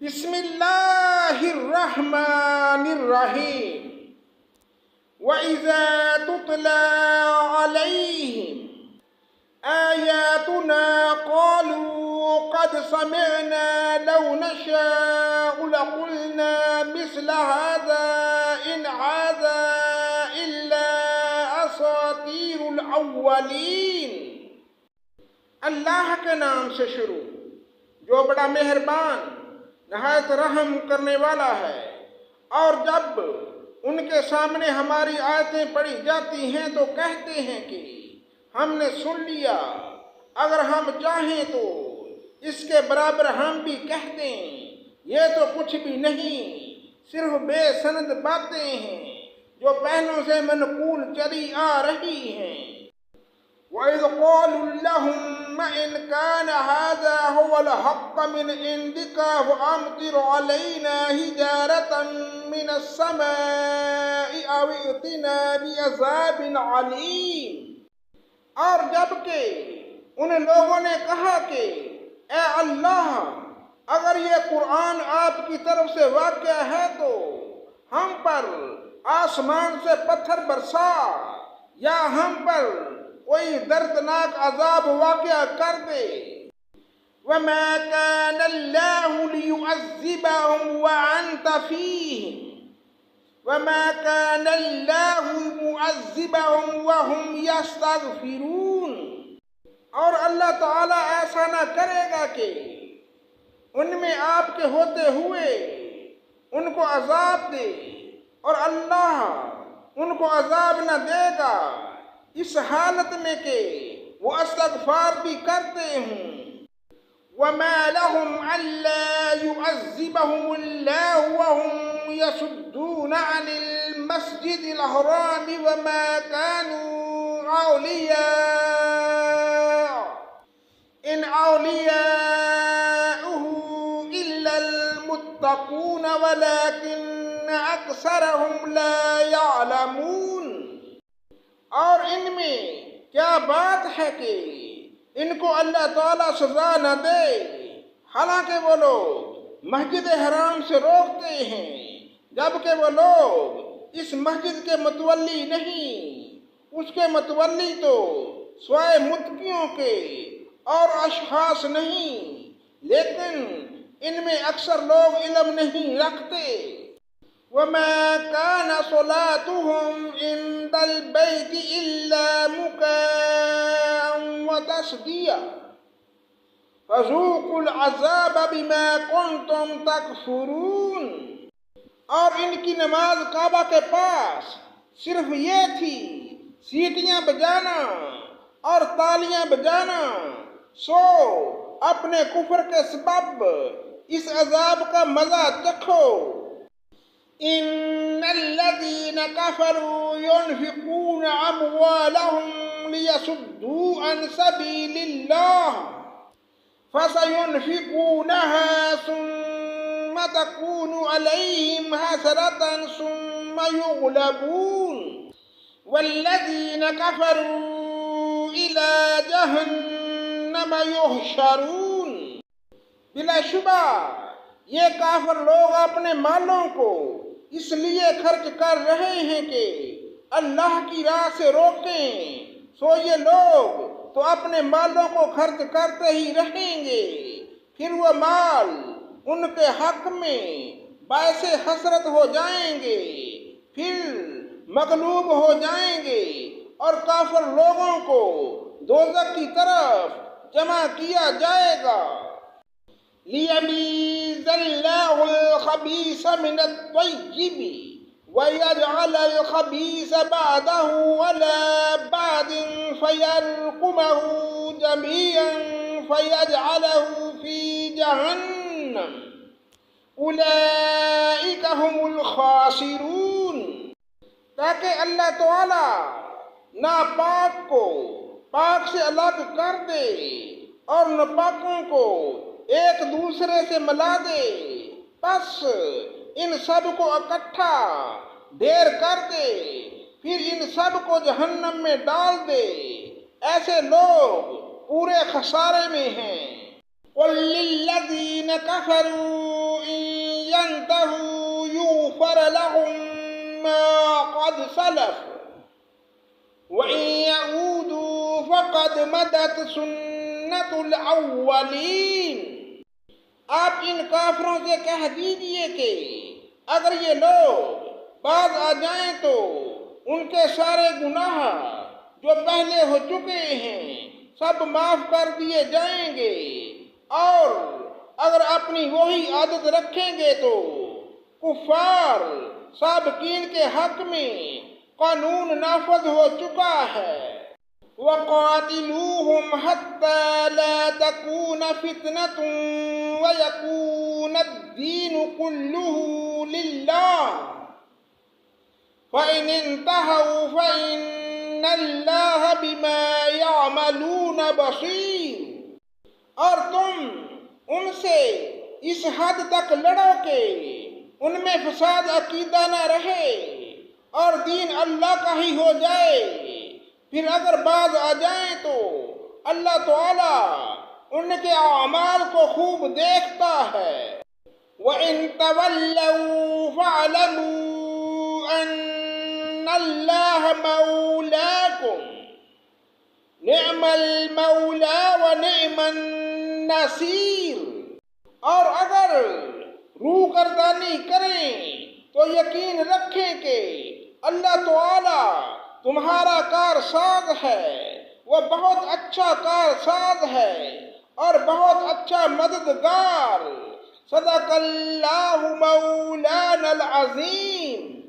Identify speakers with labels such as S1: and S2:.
S1: بسم اللہ الرحمن الرحیم وَإِذَا تُتْلَى عَلَيْهِمْ آيَاتُنَا قَالُوا قَدْ سَمِعْنَا لَوْ نَشَاءُ لَقُلْنَا مِثْلَ هَذَا إِنْ هَذَا إِلَّا أَسَاطِيرُ الْأَوَّلِينَ۔ اللہ کے نام سے شروع جو بڑا مہربان نہایت رحم کرنے والا ہے۔ اور جب ان کے سامنے ہماری آیتیں پڑھی جاتی ہیں تو کہتے ہیں کہ ہم نے سن لیا، اگر ہم چاہیں تو اس کے برابر ہم بھی کہہ دیں، یہ تو کچھ بھی نہیں، صرف بے سند باتیں ہیں جو پہلوں سے منقول چلی آ رہی ہیں۔ وَإِذْ قَالُوا اللَّهُمَّ إِنْ كَانَ هَذَا هُوَ الْحَقَّ مِنْ عِنْدِكَ فَأَمْطِرْ عَلَيْنَا حِجَارَةً مِنَ السَّمَاءِ أَوْ ائْتِنَا بِعَذَابٍ عَلِيمٍ۔ اور جب کہ ان لوگوں نے کہا کہ اے اللہ، اگر یہ قرآن آپ کی طرف سے واقع ہے تو ہم پر آسمان سے پتھر برسا یا ہم پر کوئی دردناک عذاب واقع کر دے۔ وَمَا كَانَ اللَّهُ لِيُعَذِّبَهُمْ وَأَنْتَ فِيهِمْ وَمَا كَانَ اللَّهُ مُعَذِّبَهُمْ وَهُمْ يَسْتَغْفِرُونَ۔ اور اللہ تعالیٰ ایسا نہ کرے گا کہ ان میں آپ کے ہوتے ہوئے ان کو عذاب دے، اور اللہ ان کو عذاب نہ دے گا اس حالت میں کہ وہ استغفار بھی کرتے ہوں۔ وَمَا لَهُمْ أَلَّا يُعَذِّبَهُمُ اللَّهُ وَهُمْ يَصُدُّونَ عَنِ الْمَسْجِدِ الْحَرَامِ وَمَا كَانُوا أَوْلِيَاءَهُ إِنْ أَوْلِيَاؤُهُ إِلَّا الْمُتَّقُونَ وَلَكِنَّ أَكْثَرَهُمْ لَا يَعْلَمُونَ۔ اور ان میں کیا بات ہے کہ ان کو اللہ تعالیٰ سزا نہ دے، حالانکہ وہ لوگ مسجد حرام سے روکتے ہیں، جبکہ وہ لوگ اس مسجد کے متولی نہیں، اس کے متولی تو سوائے متقیوں کے اور اشخاص نہیں، لیکن ان میں اکثر لوگ علم نہیں رکھتے۔ وَمَا كَانَ صَلَاتُهُمْ عِندَ الْبَيْتِ إِلَّا مُكَاءً وَتَصْدِيَةً فَذُوقُوا الْعَذَابَ بِمَا كُنْتُمْ تَكْفُرُونَ۔ اور ان کی نماز کعبہ کے پاس صرف یہ تھی، سیٹیاں بجانا اور تالیاں بجانا، سو اپنے کفر کے سبب اس عذاب کا مزہ چکھو۔ إِنَّ الَّذِينَ كَفَرُوا يُنْفِقُونَ أَمْوَالَهُمْ لِيَصُدُّوا عَنْ سَبِيلِ اللَّهِ فَسَيُنْفِقُونَهَا ثُمَّ تَكُونُ عَلَيْهِمْ حَسْرَةً ثُمَّ يُغْلَبُونَ وَالَّذِينَ كَفَرُوا إِلَى جَهَنَّمَ يُحْشَرُونَ۔ بلا شبہ یہ کافر لوگ اپنے مالوں کو اس لیے خرچ کر رہے ہیں کہ اللہ کی راہ سے روکیں، سو یہ لوگ تو اپنے مالوں کو خرچ کرتے ہی رہیں گے، پھر وہ مال ان کے حق میں باعث حسرت ہو جائیں گے، پھر مغلوب ہو جائیں گے اور کافر لوگوں کو دوزخ کی طرف جمع کیا جائے گا۔ لِيَمِيزَ اللَّهُ الْخَبِيثَ مِنَ الطَّيِّبِ وَيَجْعَلَ الْخَبِيثَ بَعْضَهُ عَلَى بَعْضٍ فَيَرْكُمَهُ جَمِيعًا فَيَجْعَلَهُ فِي جَهَنَّمَ أُولَئِكَ هُمُ الْخَاسِرُونَ۔ تاکہ اللہ تعالیٰ ناپاک کو پاک سے الگ کر دے اور ناپاکوں کو ایک دوسرے سے ملا دے، پس ان سب کو اکٹھا ڈھیر کر دے، پھر ان سب کو جہنم میں ڈال دے۔ ایسے لوگ پورے خسارے میں ہیں۔ قل للذين كفروا إن ينتهوا يغفر لهم ما قد سلف وإن يعودوا فقد مدت سنة الأولين۔ آپ ان کافروں سے کہہ دیجئے کہ اگر یہ لوگ باز آ جائیں تو ان کے سارے گناہ جو پہلے ہو چکے ہیں سب معاف کر دیے جائیں گے، اور اگر اپنی وہی عادت رکھیں گے تو کفار سابقین کے حق میں قانون نافذ ہو چکا ہے۔ وَقَاتِلُوهُمْ حَتَّى لَا تَكُونَ فِتْنَةٌ وَيَكُونَ الدِّينُ كُلُّهُ لِلَّهِ فَإِنِ انْتَهَوْا فَإِنَّ اللَّهَ بِمَا يَعْمَلُونَ بَصِيرٌ۔ اور تم ان سے اس حد تک لڑو کہ ان میں فساد عقیدہ نہ رہے اور دین اللہ کا ہی ہو جائے، پھر اگر باز آ جائیں تو اللہ تعالی ان کے اعمال کو خوب دیکھتا ہے۔ وَإِن تَوَلَّوْا فَاعْلَمُوا أَنَّ اللَّهَ مَوْلَاكُمْ نِعْمَ الْمَوْلَى وَنِعْمَ النَّصِيرُ۔ اور اگر روگردانی کریں تو یقین رکھیں کہ اللہ تعالی تمہارا کارساز ہے، وہ بہت اچھا کارساز ہے اور بہت اچھا مددگار۔ صدق اللہ مولانا العظیم۔